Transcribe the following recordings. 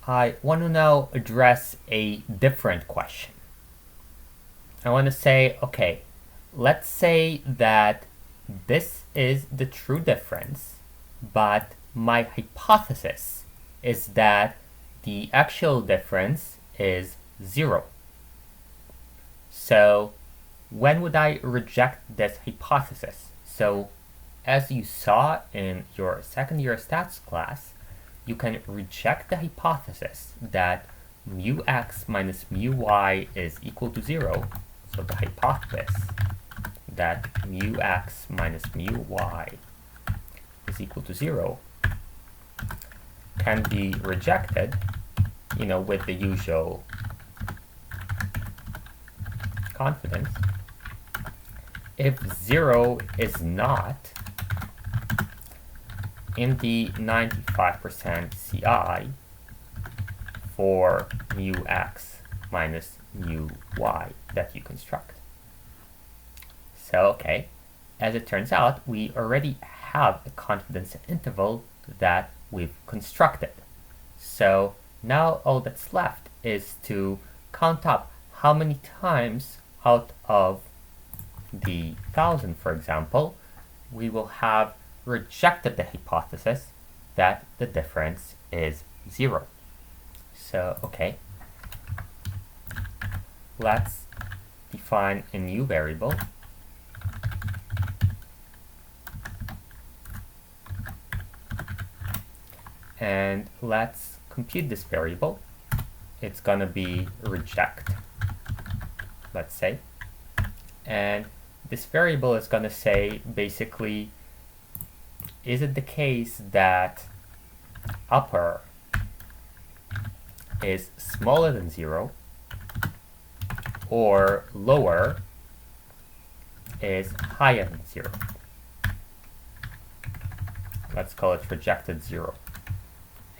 I want to now address a different question. I want to say, okay, let's say that this is the true difference, but my hypothesis is that the actual difference is 0. So when would I reject this hypothesis? So as you saw in your second year stats class, you can reject the hypothesis that mu x minus mu y is equal to 0. So the hypothesis that mu x minus mu y is equal to 0 can be rejected, with the usual confidence if 0 is not in the 95% CI for mu x minus mu y that you construct. So, okay, as it turns out, we already have a confidence interval that we've constructed. So now all that's left is to count up how many times out of the 1,000, for example, we will have rejected the hypothesis that the difference is 0. So, okay, let's define a new variable. And let's compute this variable. It's gonna be reject, let's say. And this variable is gonna say, basically, is it the case that upper is smaller than 0 or lower is higher than 0? Let's call it rejected 0.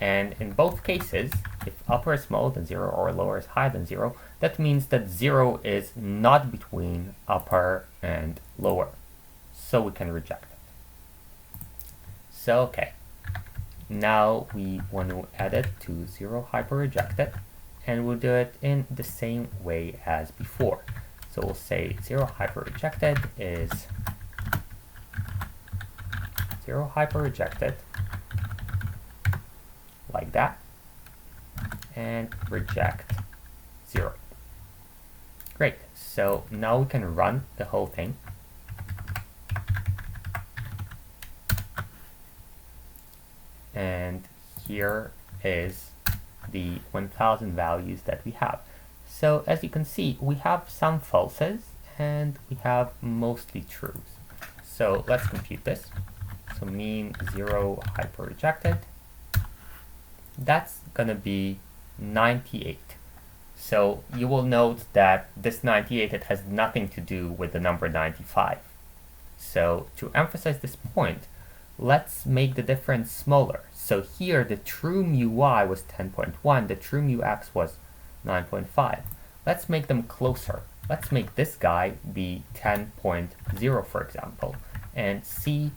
And in both cases, if upper is smaller than 0 or lower is higher than 0, that means that 0 is not between upper and lower. So we can reject it. So, okay. Now we want to add it to 0 hyper-rejected, and we'll do it in the same way as before. So we'll say 0 hyper-rejected is 0 hyper-rejected, like that, and reject 0. Great, so now we can run the whole thing. And here is the 1,000 values that we have. So as you can see, we have some falses and we have mostly trues. So let's compute this. So mean 0 hyper-rejected, that's gonna be 98. So you will note that this 98, it has nothing to do with the number 95. So to emphasize this point, let's make the difference smaller. So here the true mu y was 10.1, the true mu x was 9.5. Let's make them closer. Let's make this guy be 10.0, for example, and see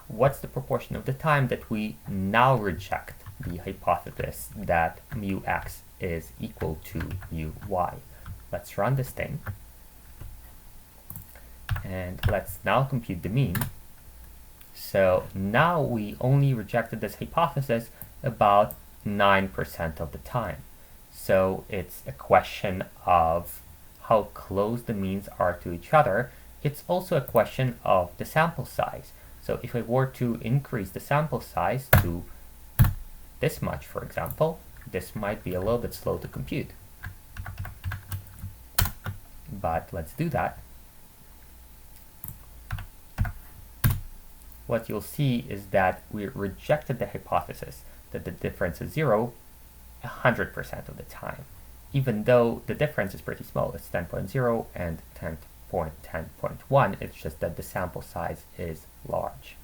what's the proportion of the time that we now reject the hypothesis that mu x is equal to mu y. Let's run this thing. And let's now compute the mean. So now we only rejected this hypothesis about 9% of the time. So it's a question of how close the means are to each other. It's also a question of the sample size. So if I were to increase the sample size to this much, for example, this might be a little bit slow to compute. But let's do that. What you'll see is that we rejected the hypothesis that the difference is 0 100% of the time, even though the difference is pretty small. It's 10.0 and 10.1. It's just that the sample size is large.